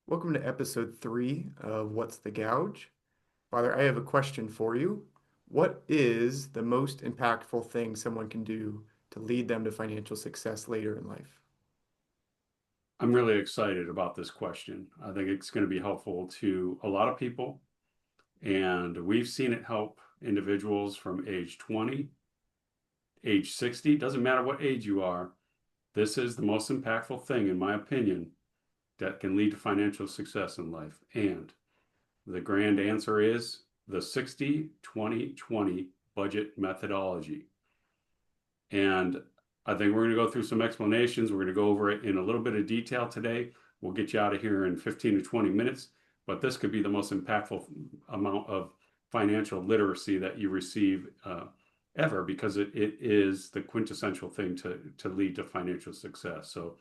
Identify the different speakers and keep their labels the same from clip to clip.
Speaker 1: Welcome to episode 3 of What's the Gouge? Father, I have a question for you. What is the most impactful thing someone can do to lead them to financial success later in life?
Speaker 2: I'm really excited about this question. I think it's going to be helpful to a lot of people, and we've seen it help individuals from age 20, age 60, doesn't matter what age you are. This is the most impactful thing, in my opinion, that can lead to financial success in life. And the grand answer is the 60-20-20 budget methodology. And I think we're going to go through some explanations. We're going to go over it in a little bit of detail today. We'll get you out of here in 15 to 20 minutes, but this could be the most impactful amount of financial literacy that you receive ever, because it is the quintessential thing to lead to financial success. So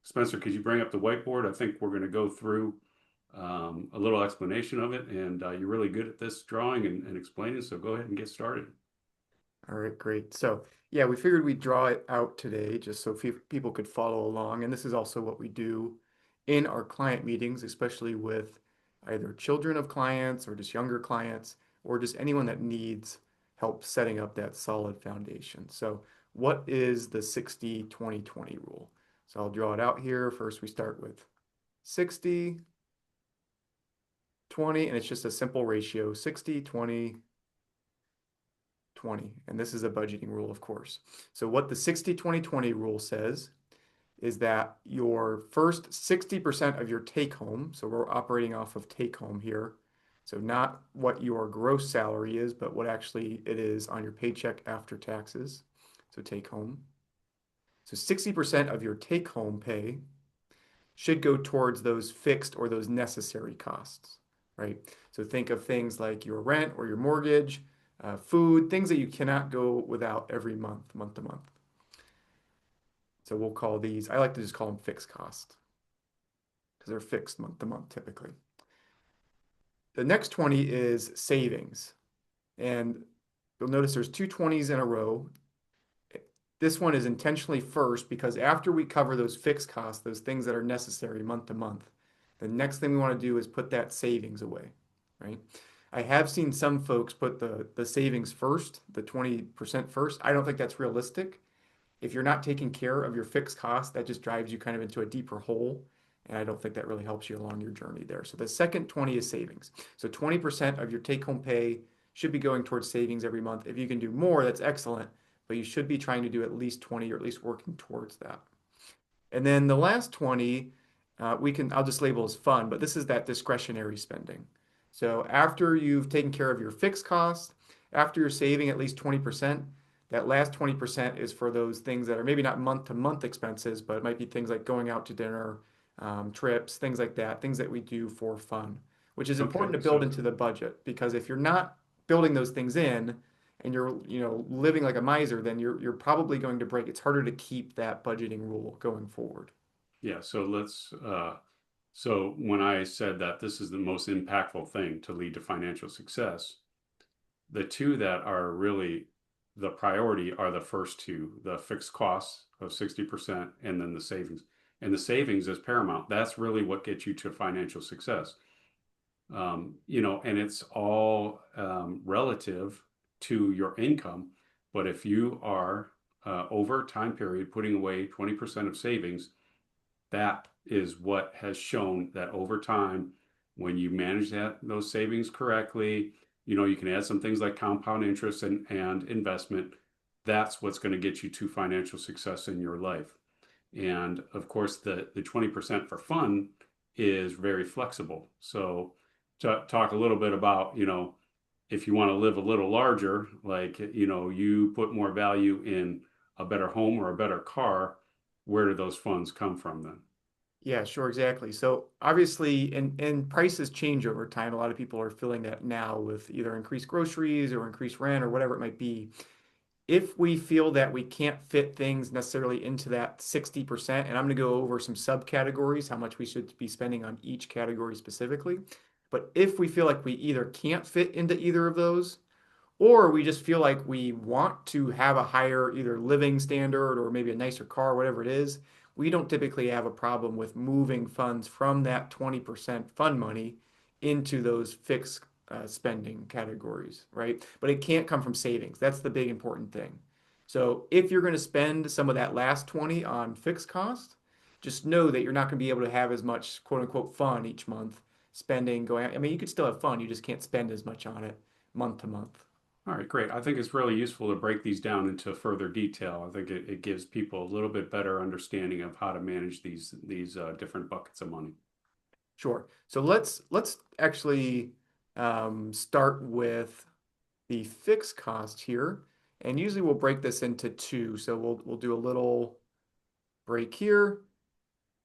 Speaker 2: Spencer, could you bring up the whiteboard? I think we're going to go through a little explanation of it, and you're really good at this drawing and explaining, so go ahead and get started.
Speaker 1: All right, great. So, yeah, we figured we'd draw it out today just so people could follow along. And this is also what we do in our client meetings, especially with either children of clients or just younger clients or just anyone that needs help setting up that solid foundation. So, what is the 60-20-20 rule? So, I'll draw it out here. First, we start with 60, 20, and it's just a simple ratio 60, 20, 20. And this is a budgeting rule, of course. So what the 60-20-20 rule says is that your first 60% of your take home, so we're operating off of take home here, so not what your gross salary is, but what actually it is on your paycheck after taxes, so take home. So 60% of your take home pay should go towards those fixed or those necessary costs, right? So think of things like your rent or your mortgage, food, things that you cannot go without every month, month to month. So we'll call these, I like to just call them fixed costs because they're fixed month to month typically. The next 20 is savings. And you'll notice there's two 20s in a row. This one is intentionally first because after we cover those fixed costs, those things that are necessary month to month, the next thing we want to do is put that savings away, right? I have seen some folks put the savings first, the 20% first. I don't think that's realistic. If you're not taking care of your fixed costs, that just drives you kind of into a deeper hole. And I don't think that really helps you along your journey there. So the second 20 is savings. So 20% of your take home pay should be going towards savings every month. If you can do more, that's excellent, but you should be trying to do at least 20 or at least working towards that. And then the last 20, I'll just label as fun, but this is that discretionary spending. So after you've taken care of your fixed costs, after you're saving at least 20%, that last 20% is for those things that are maybe not month to month expenses, but it might be things like going out to dinner, trips, things like that, things that we do for fun, which is important
Speaker 2: Okay,
Speaker 1: to build
Speaker 2: so
Speaker 1: into the budget because if you're not building those things in and you're, living like a miser, then you're probably going to break. It's harder to keep that budgeting rule going forward.
Speaker 2: yeah, so so when I said that this is the most impactful thing to lead to financial success, the two that are really the priority are the first two, the fixed costs of 60% and then the savings. And the savings is paramount. That's really what gets you to financial success. And it's all relative to your income. But if you are over time period putting away 20% of savings, that is what has shown that over time, when you manage those savings correctly, you can add some things like compound interest and investment. That's what's going to get you to financial success in your life. And of course, the 20% for fun is very flexible. So to talk a little bit about, if you want to live a little larger, like, you put more value in a better home or a better car, where do those funds come from then?
Speaker 1: Yeah, sure, exactly. So obviously, and prices change over time. A lot of people are feeling that now with either increased groceries or increased rent or whatever it might be. If we feel that we can't fit things necessarily into that 60%, and I'm going to go over some subcategories, how much we should be spending on each category specifically. But if we feel like we either can't fit into either of those, or we just feel like we want to have a higher either living standard or maybe a nicer car, whatever it is, we don't typically have a problem with moving funds from that 20% fund money into those fixed spending categories, right? But it can't come from savings. That's the big important thing. So if you're going to spend some of that last 20 on fixed cost, just know that you're not going to be able to have as much quote unquote fun each month spending going out. I mean, you could still have fun, you just can't spend as much on it month to month.
Speaker 2: All right, great. I think it's really useful to break these down into further detail. I think it gives people a little bit better understanding of how to manage these different buckets of money.
Speaker 1: Sure. So let's actually start with the fixed cost here. And usually we'll break this into two. So we'll do a little break here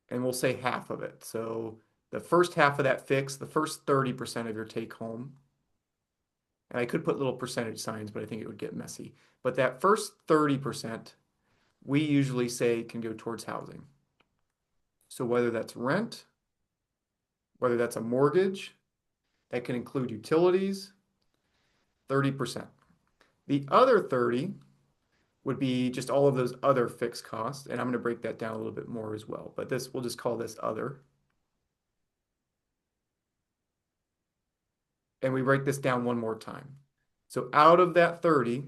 Speaker 1: and we'll say half of it. So the first half of that fix, the first 30% of your take home, and I could put little percentage signs, but I think it would get messy. But that first 30%, we usually say can go towards housing. So whether that's rent, whether that's a mortgage, that can include utilities, 30%. The other 30 would be just all of those other fixed costs, and I'm going to break that down a little bit more as well. But this, we'll just call this other. And we break this down one more time. So out of that 30,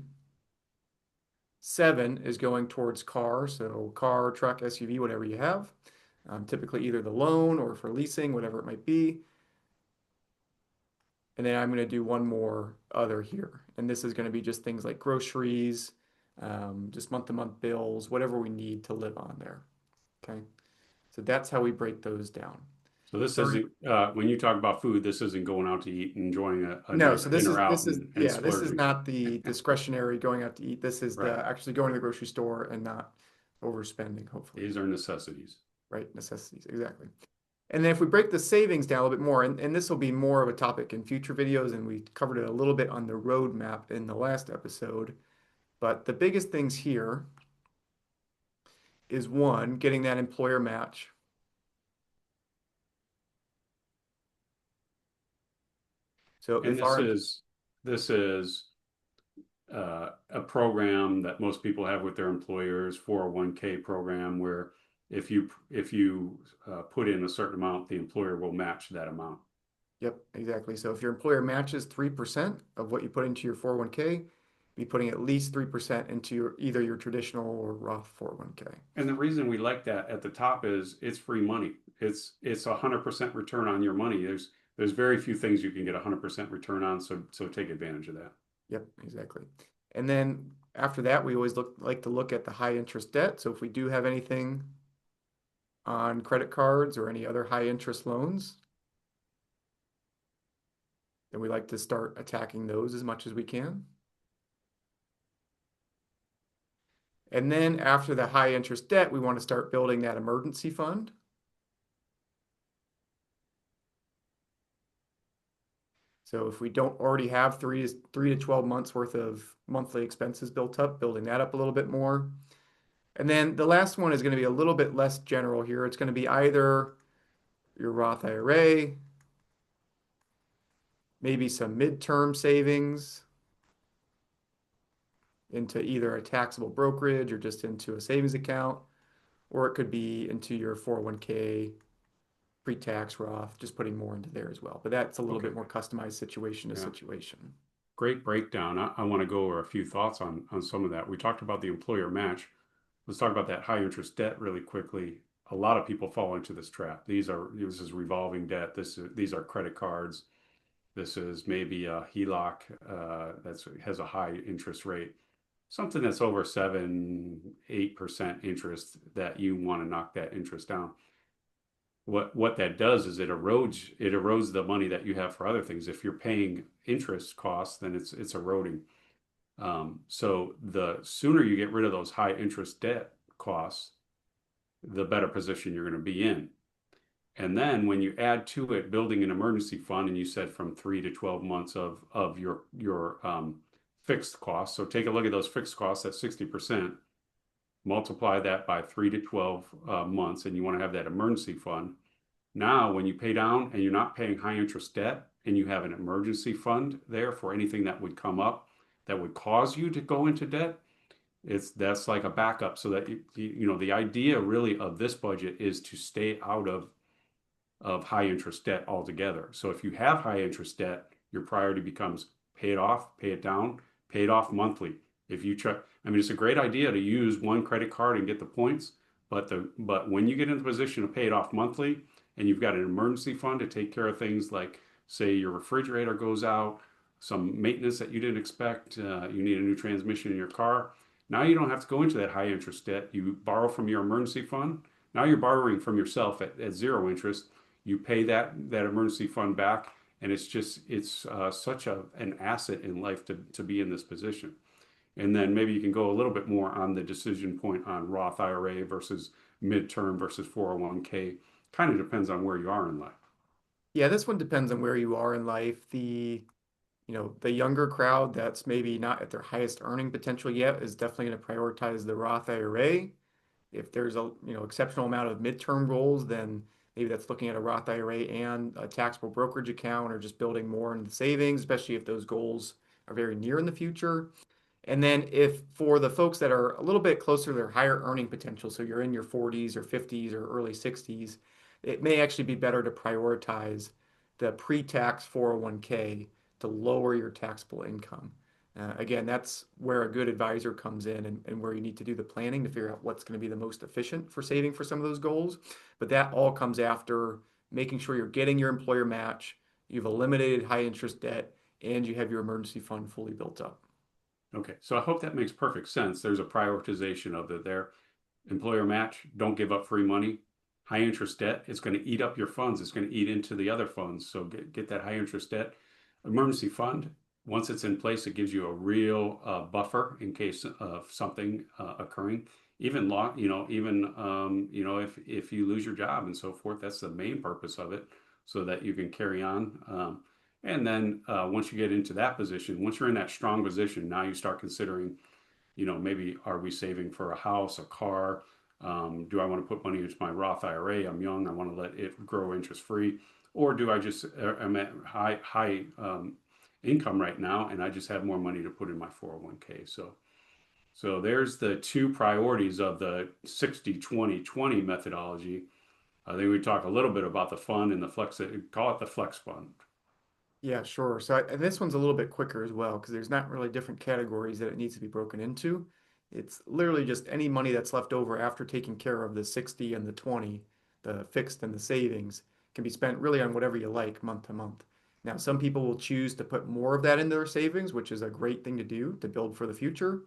Speaker 1: 7 is going towards car, so car, truck, SUV, whatever you have. Typically either the loan or for leasing, whatever it might be. And then I'm going to do one more other here. And this is going to be just things like groceries, just month-to-month bills, whatever we need to live on there. Okay. So that's how we break those down.
Speaker 2: So this
Speaker 1: 30.
Speaker 2: isn't when you talk about food, this isn't going out to eat and enjoying a
Speaker 1: No,
Speaker 2: nice
Speaker 1: so
Speaker 2: dinner out
Speaker 1: this is
Speaker 2: and
Speaker 1: yeah, this is
Speaker 2: splurging.
Speaker 1: not the discretionary going out to eat. This is
Speaker 2: Right.
Speaker 1: the actually going to the grocery store and not overspending, hopefully.
Speaker 2: These are necessities.
Speaker 1: Right? Necessities, exactly. And then if we break the savings down a little bit more, and this will be more of a topic in future videos, and we covered it a little bit on the roadmap in the last episode. But the biggest things here is one, getting that employer match. So
Speaker 2: And
Speaker 1: if our,
Speaker 2: this is a program that most people have with their employers, 401k program, where if you put in a certain amount, the employer will match that amount.
Speaker 1: yep, exactly. So if your employer matches 3% of what you put into your 401k, be putting at least 3% into either your traditional or Roth 401k.
Speaker 2: And the reason we like that at the top is it's free money. It's 100% return on your money. There's very few things you can get 100% return on, so take advantage of that.
Speaker 1: Yep, exactly. And then after that, we always like to look at the high interest debt. So if we do have anything on credit cards or any other high interest loans, then we like to start attacking those as much as we can. And then after the high interest debt, we want to start building that emergency fund. So if we don't already have three to 12 months worth of monthly expenses built up, building that up a little bit more. And then the last one is going to be a little bit less general here. It's going to be either your Roth IRA, maybe some midterm savings into either a taxable brokerage or just into a savings account, or it could be into your 401k pre-tax Roth, just putting more into there as well. But that's a little
Speaker 2: Okay.
Speaker 1: bit more customized situation to
Speaker 2: Yeah.
Speaker 1: situation.
Speaker 2: Great breakdown. I want to go over a few thoughts on some of that. We talked about the employer match. Let's talk about that high interest debt really quickly. A lot of people fall into this trap. This is revolving debt. These are credit cards. This is maybe a HELOC that has a high interest rate, something that's over 7, 8% interest that you want to knock that interest down. What that does is it erodes the money that you have for other things. If you're paying interest costs, then it's eroding. So the sooner you get rid of those high interest debt costs, the better position you're going to be in. And then when you add to it building an emergency fund, and you said from 3 to 12 months of your fixed costs. So take a look at those fixed costs at 60%, multiply that by 3 to 12 months, and you want to have that emergency fund. Now, when you pay down and you're not paying high interest debt, and you have an emergency fund there for anything that would come up that would cause you to go into debt, It's that's like a backup so that the idea really of this budget is to stay out of high interest debt altogether. So if you have high interest debt, your priority becomes pay it off, pay it down, pay it off monthly. If you try, I mean, it's a great idea to use one credit card and get the points, but when you get in the position to pay it off monthly and you've got an emergency fund to take care of things like, say, your refrigerator goes out, some maintenance that you didn't expect, you need a new transmission in your car. Now you don't have to go into that high interest debt. You borrow from your emergency fund. Now you're borrowing from yourself at zero interest. You pay that emergency fund back, and it's such an asset in life to be in this position. And then maybe you can go a little bit more on the decision point on Roth IRA versus midterm versus 401k. Kind of depends on where you are in life.
Speaker 1: Yeah, this one depends on where you are in life. The younger crowd that's maybe not at their highest earning potential yet is definitely going to prioritize the Roth IRA. If there's a, exceptional amount of midterm goals, then maybe that's looking at a Roth IRA and a taxable brokerage account or just building more into the savings, especially if those goals are very near in the future. And then if for the folks that are a little bit closer to their higher earning potential, so you're in your 40s or 50s or early 60s, it may actually be better to prioritize the pre-tax 401k to lower your taxable income. Again, that's where a good advisor comes in and where you need to do the planning to figure out what's going to be the most efficient for saving for some of those goals. But that all comes after making sure you're getting your employer match, you've eliminated high interest debt, and you have your emergency fund fully built up.
Speaker 2: Okay, so I hope that makes perfect sense. There's a prioritization of it there. Employer match, don't give up free money. High interest debt, it's going to eat up your funds. It's going to eat into the other funds. So get that high interest debt. Emergency fund, once it's in place, it gives you a real buffer in case of something occurring. Even law, if you lose your job and so forth, that's the main purpose of it, so that you can carry on. And then once you get into that position, once you're in that strong position, now you start considering, maybe are we saving for a house, a car? Do I want to put money into my Roth IRA? I'm young. I want to let it grow interest free. Or do I just, I'm at high income right now and I just have more money to put in my 401k. So there's the two priorities of the 60-20-20 methodology. I think we talk a little bit about the fund and the flex, call it the flex fund.
Speaker 1: Yeah, sure. And this one's a little bit quicker as well because there's not really different categories that it needs to be broken into. It's literally just any money that's left over after taking care of the 60 and the 20, the fixed and the savings, can be spent really on whatever you like month to month. Now, some people will choose to put more of that into their savings, which is a great thing to do to build for the future.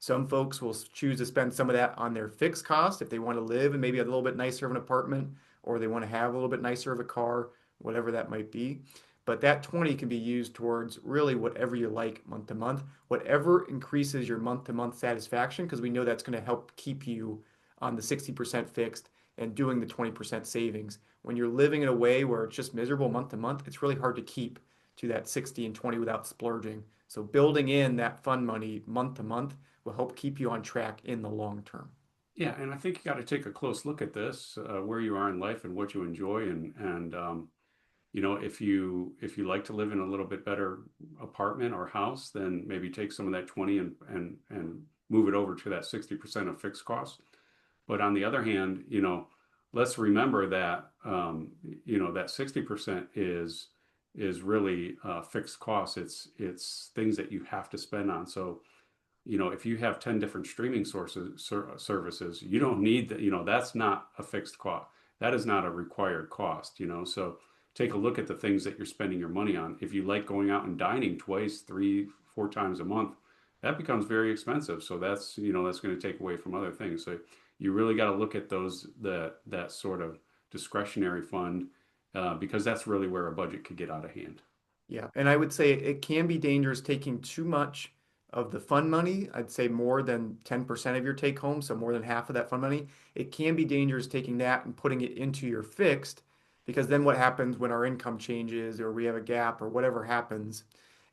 Speaker 1: Some folks will choose to spend some of that on their fixed cost if they want to live in maybe a little bit nicer of an apartment or they want to have a little bit nicer of a car, whatever that might be. But that 20 can be used towards really whatever you like month to month, whatever increases your month to month satisfaction, because we know that's going to help keep you on the 60% fixed and doing the 20% savings. When you're living in a way where it's just miserable month to month, it's really hard to keep to that 60 and 20 without splurging. So building in that fund money month to month will help keep you on track in the long term.
Speaker 2: Yeah, and I think you got to take a close look at this, where you are in life and what you enjoy, and if you like to live in a little bit better apartment or house, then maybe take some of that 20 and move it over to that 60% of fixed costs. But on the other hand, let's remember that that 60% is really fixed costs. It's things that you have to spend on. So if you have 10 different streaming services, you don't need that, that's not a fixed cost. That is not a required cost, so take a look at the things that you're spending your money on. If you like going out and dining twice, three, four times a month, that becomes very expensive. So that's going to take away from other things. So you really got to look at that sort of discretionary fund, because that's really where a budget could get out of hand.
Speaker 1: Yeah, and I would say it can be dangerous taking too much of the fund money. I'd say more than 10% of your take home, so more than half of that fund money. It can be dangerous taking that and putting it into your fixed, because then what happens when our income changes or we have a gap or whatever happens,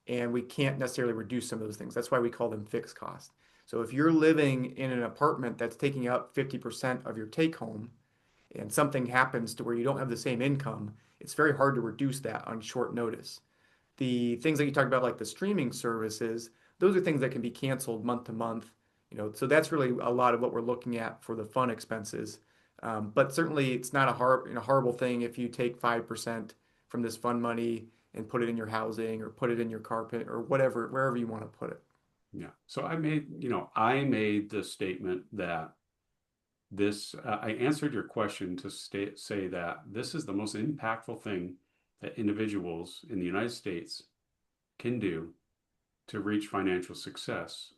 Speaker 1: and we can't necessarily reduce some of those things. That's why we call them fixed costs. So if you're living in an apartment that's taking up 50% of your take home, and something happens to where you don't have the same income, it's very hard to reduce that on short notice. The things that you talked about, like the streaming services, those are things that can be canceled month to month. So that's really a lot of what we're looking at for the fun expenses. But certainly it's not a horrible thing if you take 5% from this fund money and put it in your housing or put it in your carpet or whatever, wherever you want to put it.
Speaker 2: Yeah. So I made the statement that I answered your question to say that this is the most impactful thing that individuals in the United States can do to reach financial success.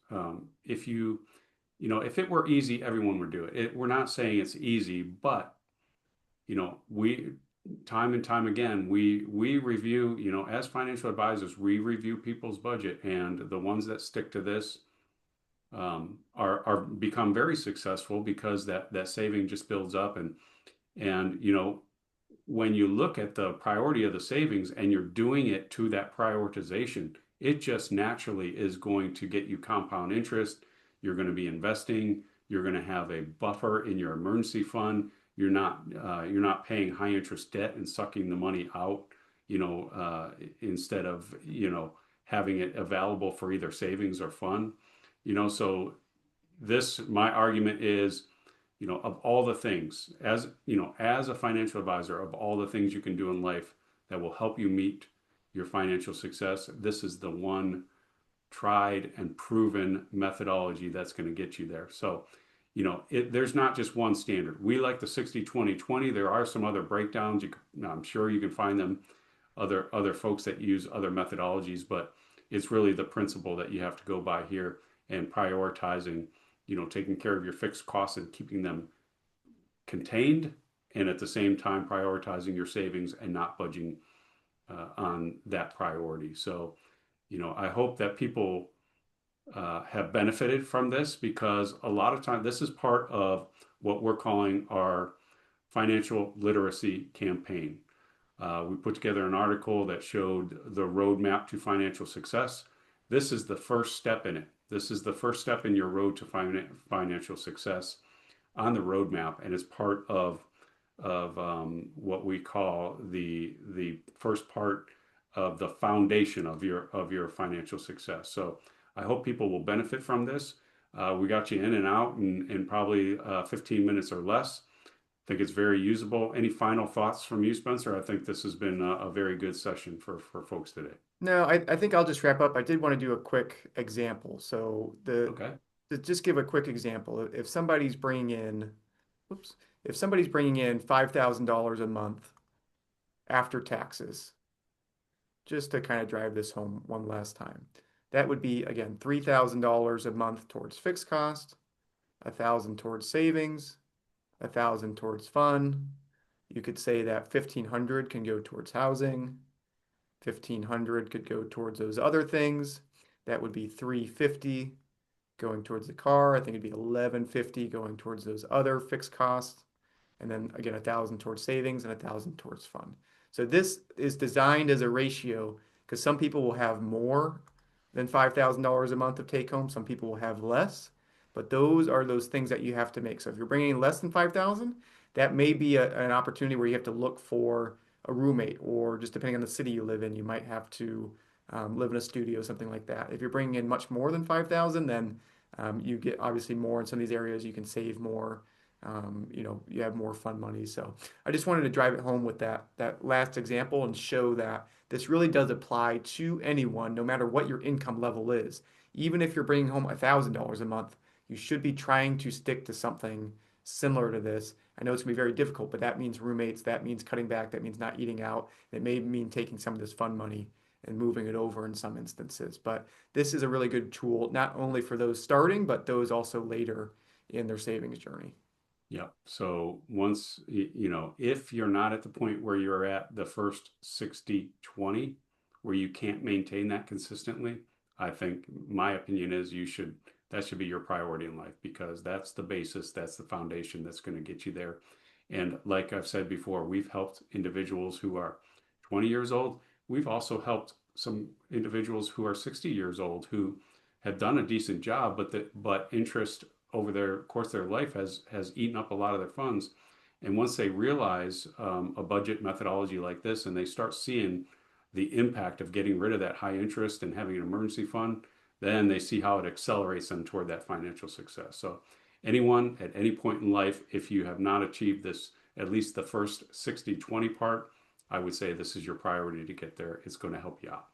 Speaker 2: If it were easy, everyone would do it. We're not saying it's easy, but we time and time again we review. As financial advisors, we review people's budget, and the ones that stick to this are become very successful because that saving just builds up, and when you look at the priority of the savings and you're doing it to that prioritization, it just naturally is going to get you compound interest. You're going to be investing. You're going to have a buffer in your emergency fund. You're not paying high interest debt and sucking the money out, instead of having it available for either savings or fun. So my argument is, of all the things, as a financial advisor, of all the things you can do in life that will help you meet your financial success, this is the one tried and proven methodology that's going to get you there. So, there's not just one standard. We like the 60/20/20. There are some other breakdowns. I'm sure you can find them, other folks that use other methodologies, but it's really the principle that you have to go by here, and prioritizing, taking care of your fixed costs and keeping them contained, and at the same time prioritizing your savings and not budging on that priority. So, I hope that people have benefited from this, because a lot of time this is part of what we're calling our financial literacy campaign. We put together an article that showed the roadmap to financial success. This is the first step in it. This is the first step in your road to financial success on the roadmap, and it's part of what we call the first part of the foundation of your financial success. So I hope people will benefit from this. We got you in and out in probably 15 minutes or less. I think it's very usable. Any final thoughts from you, Spencer? I think this has been a very good session for folks today.
Speaker 1: No, I think I'll just wrap up. I did want to do a quick example.
Speaker 2: Okay.
Speaker 1: To just give a quick example, if somebody's bringing in, whoops, if somebody's bringing in $5,000 a month after taxes, just to kind of drive this home one last time, that would be again $3,000 a month towards fixed cost, 1,000 towards savings, 1,000 towards fun. You could say that 1,500 can go towards housing. 1,500 could go towards those other things. That would be 350 going towards the car. I think it'd be 1,150 going towards those other fixed costs. And then again, 1,000 towards savings and 1,000 towards fund. So this is designed as a ratio because some people will have more than $5,000 a month of take home. Some people will have less, but those are those things that you have to make. So if you're bringing in less than 5,000, that may be an opportunity where you have to look for a roommate, or just depending on the city you live in, you might have to live in a studio, something like that. If you're bringing in much more than 5,000, then you get obviously more in some of these areas. You can save more. You have more fun money. So I just wanted to drive it home with that last example and show that this really does apply to anyone, no matter what your income level is. Even if you're bringing home $1,000 a month, you should be trying to stick to something similar to this. I know it's gonna be very difficult, but that means roommates, that means cutting back, that means not eating out. It may mean taking some of this fun money and moving it over in some instances. But this is a really good tool, not only for those starting, but those also later in their savings journey.
Speaker 2: Yeah. So once, if you're not at the point where you're at the first 60/20, where you can't maintain that consistently, I think my opinion is that should be your priority in life, because that's the basis, that's the foundation that's going to get you there. And like I've said before, we've helped individuals who are 20 years old. We've also helped some individuals who are 60 years old who have done a decent job, but interest over their course of their life has eaten up a lot of their funds. And once they realize a budget methodology like this, and they start seeing the impact of getting rid of that high interest and having an emergency fund, then they see how it accelerates them toward that financial success. So anyone at any point in life, if you have not achieved this, at least the first 60-20 part, I would say this is your priority to get there. It's going to help you out.